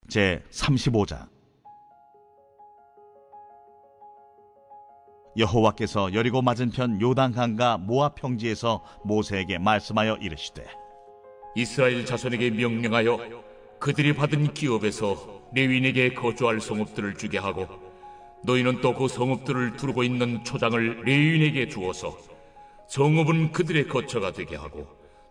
제35장. 여호와께서 여리고 맞은편 요단강과 모압 평지에서 모세에게 말씀하여 이르시되, 이스라엘 자손에게 명령하여 그들이 받은 기업에서 레위인에게 거주할 성읍들을 주게 하고, 너희는 또 그 성읍들을 두르고 있는 초장을 레위인에게 주어서 성읍은 그들의 거처가 되게 하고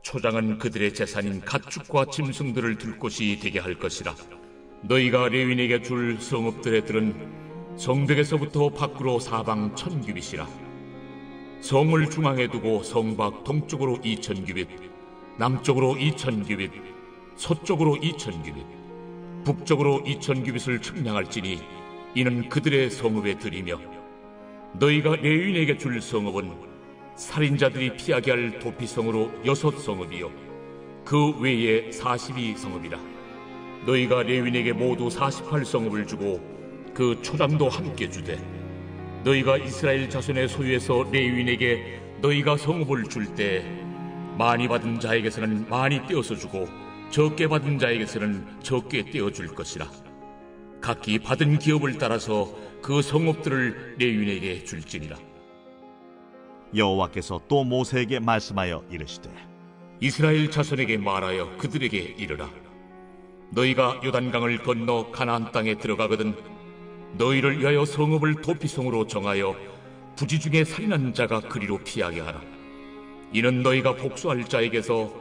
초장은 그들의 재산인 가축과 짐승들을 둘 곳이 되게 할 것이라. 너희가 레위인에게 줄 성읍들의 들은 성벽에서부터 밖으로 사방 1000규빗이라. 성을 중앙에 두고 성 밖 동쪽으로 2000규빗, 남쪽으로 2000규빗, 서쪽으로 2000규빗, 북쪽으로 2000규빗을 측량할지니 이는 그들의 성읍의 들이며, 너희가 레위인에게 줄 성읍은 살인자들이 피하게 할 도피성으로 6성읍이요 그 외에 42성읍이라. 너희가 레위인에게 모두 48성읍을 주고 그 초장도 함께 주되, 너희가 이스라엘 자손의 소유에서 레위인에게 너희가 성읍을 줄 때 많이 받은 자에게서는 많이 떼어서 주고 적게 받은 자에게서는 적게 떼어줄 것이라. 각기 받은 기업을 따라서 그 성읍들을 레위인에게 줄지니라. 여호와께서 또 모세에게 말씀하여 이르시되, 이스라엘 자손에게 말하여 그들에게 이르라. 너희가 요단강을 건너 가나안 땅에 들어가거든 너희를 위하여 성읍을 도피성으로 정하여 부지 중에 살인한 자가 그리로 피하게 하라. 이는 너희가 복수할 자에게서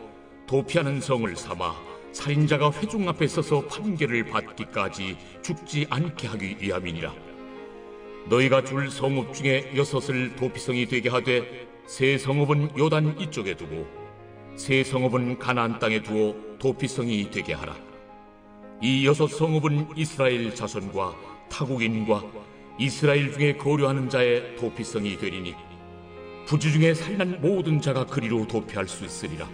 도피하는 성을 삼아 살인자가 회중 앞에 서서 판결을 받기까지 죽지 않게 하기 위함이니라. 너희가 줄 성읍 중에 6을 도피성이 되게 하되 세 성읍은 요단 이쪽에 두고 세 성읍은 가나안 땅에 두어 도피성이 되게 하라. 이 6성읍은 이스라엘 자손과 타국인과 이스라엘 중에 거류하는 자의 도피성이 되리니 부지 중에 살인한 모든 자가 그리로 도피할 수 있으리라.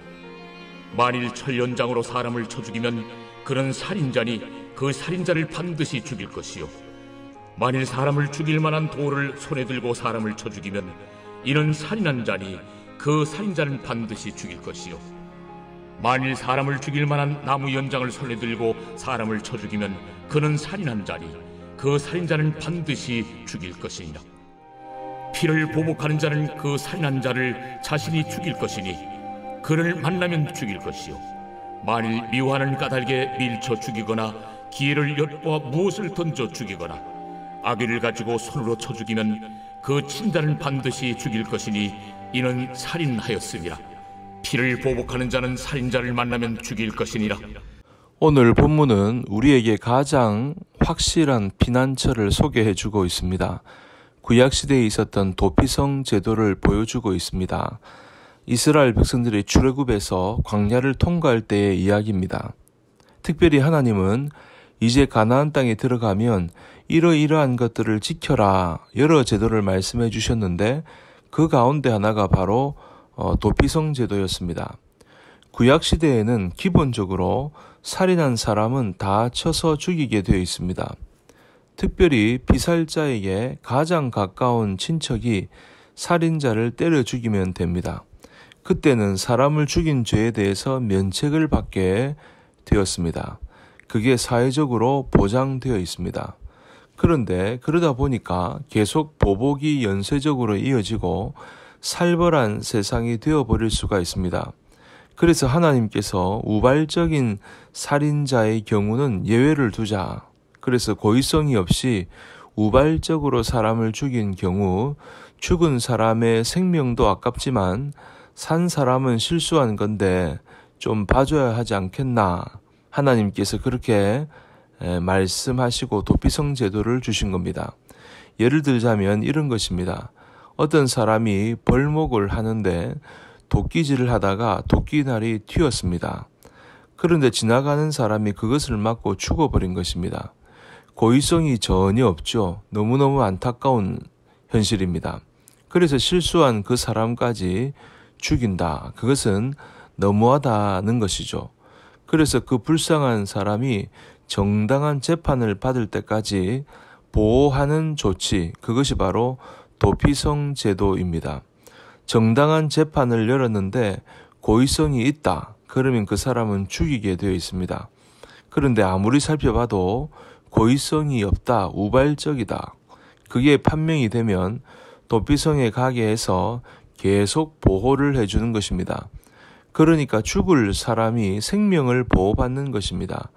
만일 철연장으로 사람을 쳐 죽이면 그는 살인자니 그 살인자를 반드시 죽일 것이요, 만일 사람을 죽일 만한 돌을 손에 들고 사람을 쳐 죽이면 이는 살인한 자니 그 살인자는 반드시 죽일 것이요, 만일 사람을 죽일 만한 나무 연장을 손에 들고 사람을 쳐 죽이면 그는 살인한 자니 그 살인자는 반드시 죽일 것이니라. 피를 보복하는 자는 그 살인한 자를 자신이 죽일 것이니 그를 만나면 죽일 것이요, 만일 미워하는 까닭에 밀쳐 죽이거나 기회를 엿보아 무엇을 던져 죽이거나 아귀를 가지고 손으로 쳐 죽이면 그 친자는 반드시 죽일 것이니 이는 살인하였음이라. 피를 보복하는 자는 살인자를 만나면 죽일 것이니라. 오늘 본문은 우리에게 가장 확실한 피난처를 소개해주고 있습니다. 구약시대에 있었던 도피성 제도를 보여주고 있습니다. 이스라엘 백성들이 출애굽에서 광야를 통과할 때의 이야기입니다. 특별히 하나님은 이제 가나안 땅에 들어가면 이러이러한 것들을 지켜라, 여러 제도를 말씀해 주셨는데 그 가운데 하나가 바로 도피성 제도였습니다. 구약시대에는 기본적으로 살인한 사람은 다 쳐서 죽이게 되어 있습니다. 특별히 피살자에게 가장 가까운 친척이 살인자를 때려 죽이면 됩니다. 그때는 사람을 죽인 죄에 대해서 면책을 받게 되었습니다. 그게 사회적으로 보장되어 있습니다. 그런데 그러다 보니까 계속 보복이 연쇄적으로 이어지고 살벌한 세상이 되어버릴 수가 있습니다. 그래서 하나님께서 우발적인 살인자의 경우는 예외를 두자. 그래서 고의성이 없이 우발적으로 사람을 죽인 경우 죽은 사람의 생명도 아깝지만 산 사람은 실수한 건데 좀 봐줘야 하지 않겠나. 하나님께서 그렇게 말씀하시고 도피성 제도를 주신 겁니다. 예를 들자면 이런 것입니다. 어떤 사람이 벌목을 하는데 도끼질을 하다가 도끼날이 튀었습니다. 그런데 지나가는 사람이 그것을 맞고 죽어버린 것입니다. 고의성이 전혀 없죠. 너무너무 안타까운 현실입니다. 그래서 실수한 그 사람까지 죽인다. 그것은 너무하다는 것이죠. 그래서 그 불쌍한 사람이 정당한 재판을 받을 때까지 보호하는 조치, 그것이 바로 도피성 제도입니다. 정당한 재판을 열었는데 고의성이 있다. 그러면 그 사람은 죽이게 되어 있습니다. 그런데 아무리 살펴봐도 고의성이 없다, 우발적이다. 그게 판명이 되면 도피성에 가게 해서 계속 보호를 해주는 것입니다. 그러니까 죽을 사람이 생명을 보호받는 것입니다.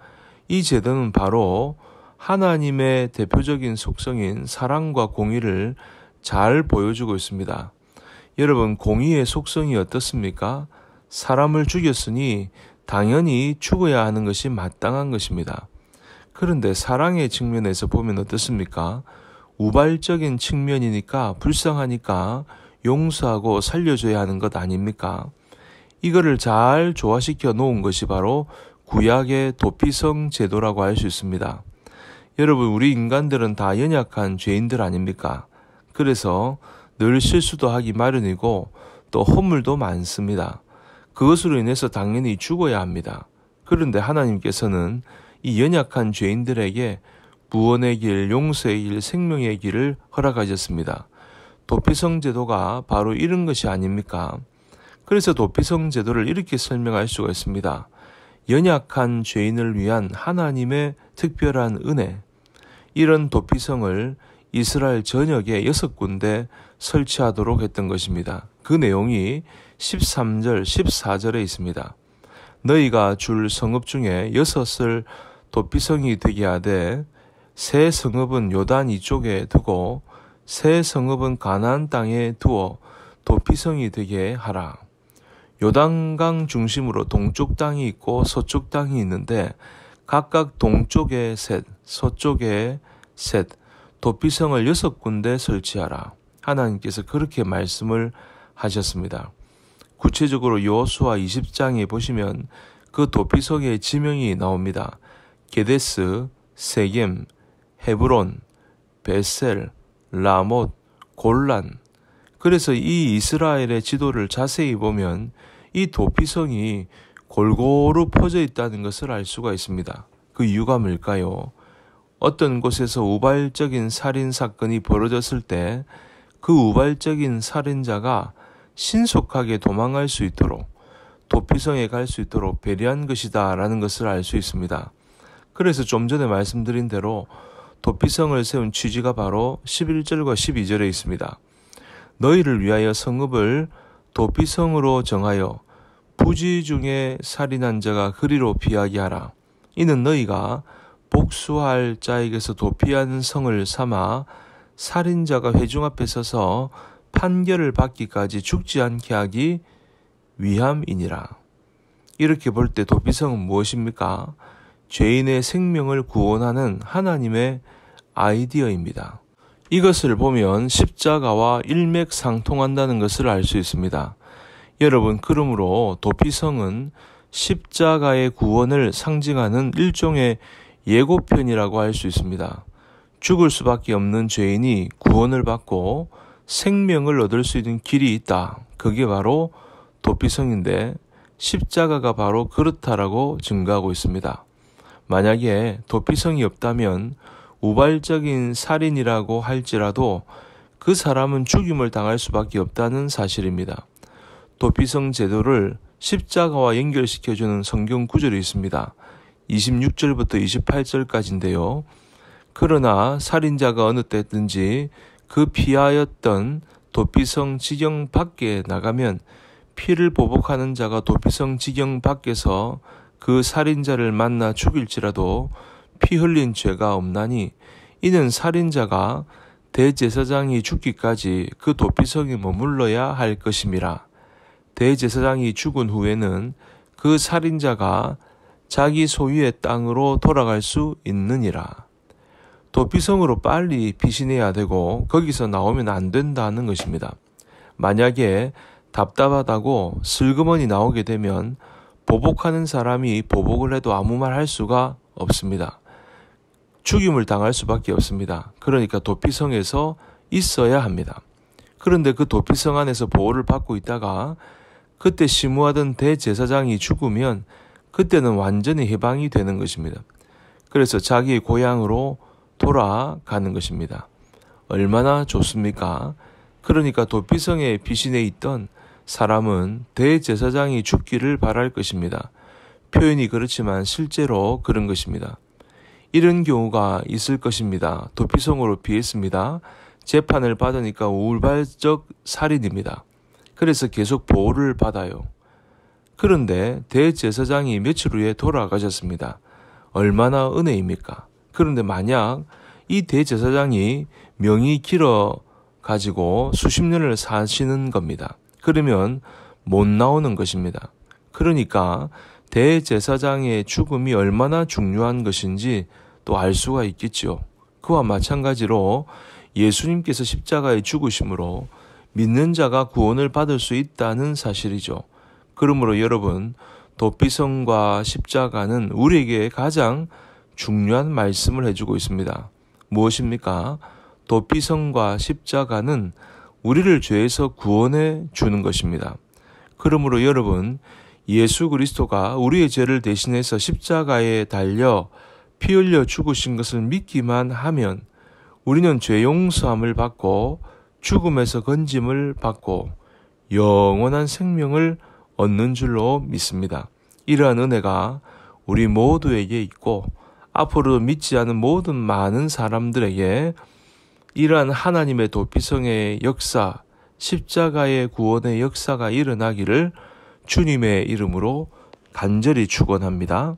이 제도는 바로 하나님의 대표적인 속성인 사랑과 공의를 잘 보여주고 있습니다. 여러분, 공의의 속성이 어떻습니까? 사람을 죽였으니 당연히 죽어야 하는 것이 마땅한 것입니다. 그런데 사랑의 측면에서 보면 어떻습니까? 우발적인 측면이니까 불쌍하니까 용서하고 살려줘야 하는 것 아닙니까? 이거를 잘 조화시켜 놓은 것이 바로 구약의 도피성 제도라고 할 수 있습니다. 여러분, 우리 인간들은 다 연약한 죄인들 아닙니까? 그래서 늘 실수도 하기 마련이고 또 허물도 많습니다. 그것으로 인해서 당연히 죽어야 합니다. 그런데 하나님께서는 이 연약한 죄인들에게 구원의 길, 용서의 길, 생명의 길을 허락하셨습니다. 도피성 제도가 바로 이런 것이 아닙니까? 그래서 도피성 제도를 이렇게 설명할 수가 있습니다. 연약한 죄인을 위한 하나님의 특별한 은혜. 이런 도피성을 이스라엘 전역에 6군데 설치하도록 했던 것입니다. 그 내용이 13절, 14절에 있습니다. 너희가 줄 성읍 중에 6을 도피성이 되게 하되 세 성읍은 요단 이쪽에 두고 세 성읍은 가나안 땅에 두어 도피성이 되게 하라. 요단강 중심으로 동쪽 땅이 있고 서쪽 땅이 있는데 각각 동쪽에 셋, 서쪽에 셋, 도피성을 6군데 설치하라. 하나님께서 그렇게 말씀을 하셨습니다. 구체적으로 여호수아 20장에 보시면 그 도피성의 지명이 나옵니다. 게데스, 세겜, 헤브론, 베셀, 라못, 골란. 그래서 이 이스라엘의 지도를 자세히 보면 이 도피성이 골고루 퍼져 있다는 것을 알 수가 있습니다. 그 이유가 뭘까요? 어떤 곳에서 우발적인 살인 사건이 벌어졌을 때 그 우발적인 살인자가 신속하게 도망할 수 있도록 도피성에 갈 수 있도록 배려한 것이다 라는 것을 알 수 있습니다. 그래서 좀 전에 말씀드린 대로 도피성을 세운 취지가 바로 11절과 12절에 있습니다. 너희를 위하여 성읍을 도피성으로 정하여 부지 중에 살인한 자가 그리로 피하게 하라. 이는 너희가 복수할 자에게서 도피하는 성을 삼아 살인자가 회중 앞에 서서 판결을 받기까지 죽지 않게 하기 위함이니라. 이렇게 볼 때 도피성은 무엇입니까? 죄인의 생명을 구원하는 하나님의 아이디어입니다. 이것을 보면 십자가와 일맥상통한다는 것을 알 수 있습니다. 여러분, 그러므로 도피성은 십자가의 구원을 상징하는 일종의 예고편이라고 할 수 있습니다. 죽을 수밖에 없는 죄인이 구원을 받고 생명을 얻을 수 있는 길이 있다. 그게 바로 도피성인데 십자가가 바로 그렇다라고 증거하고 있습니다. 만약에 도피성이 없다면 우발적인 살인이라고 할지라도 그 사람은 죽임을 당할 수밖에 없다는 사실입니다. 도피성 제도를 십자가와 연결시켜주는 성경 구절이 있습니다. 26절부터 28절까지인데요. 그러나 살인자가 어느 때든지 그 피하였던 도피성 지경 밖에 나가면 피를 보복하는 자가 도피성 지경 밖에서 그 살인자를 만나 죽일지라도 피 흘린 죄가 없나니 이는 살인자가 대제사장이 죽기까지 그 도피성에 머물러야 할 것임이라. 대제사장이 죽은 후에는 그 살인자가 자기 소유의 땅으로 돌아갈 수 있느니라. 도피성으로 빨리 피신해야 되고 거기서 나오면 안 된다는 것입니다. 만약에 답답하다고 슬그머니 나오게 되면 보복하는 사람이 보복을 해도 아무 말 할 수가 없습니다. 죽임을 당할 수밖에 없습니다. 그러니까 도피성에서 있어야 합니다. 그런데 그 도피성 안에서 보호를 받고 있다가 그때 심우하던 대제사장이 죽으면 그때는 완전히 해방이 되는 것입니다. 그래서 자기의 고향으로 돌아가는 것입니다. 얼마나 좋습니까? 그러니까 도피성에 피신해 있던 사람은 대제사장이 죽기를 바랄 것입니다. 표현이 그렇지만 실제로 그런 것입니다. 이런 경우가 있을 것입니다. 도피성으로 피했습니다. 재판을 받으니까 우발적 살인입니다. 그래서 계속 보호를 받아요. 그런데 대제사장이 며칠 후에 돌아가셨습니다. 얼마나 은혜입니까? 그런데 만약 이 대제사장이 명이 길어 가지고 수십 년을 사시는 겁니다. 그러면 못 나오는 것입니다. 그러니까 대제사장의 죽음이 얼마나 중요한 것인지 또 알 수가 있겠지요. 그와 마찬가지로 예수님께서 십자가에 죽으심으로 믿는 자가 구원을 받을 수 있다는 사실이죠. 그러므로 여러분, 도피성과 십자가는 우리에게 가장 중요한 말씀을 해주고 있습니다. 무엇입니까? 도피성과 십자가는 우리를 죄에서 구원해 주는 것입니다. 그러므로 여러분, 예수 그리스도가 우리의 죄를 대신해서 십자가에 달려 피 흘려 죽으신 것을 믿기만 하면 우리는 죄 용서함을 받고 죽음에서 건짐을 받고 영원한 생명을 얻는 줄로 믿습니다. 이러한 은혜가 우리 모두에게 있고 앞으로도 믿지 않은 모든 많은 사람들에게 이러한 하나님의 도피성의 역사, 십자가의 구원의 역사가 일어나기를 주님의 이름으로 간절히 축원합니다.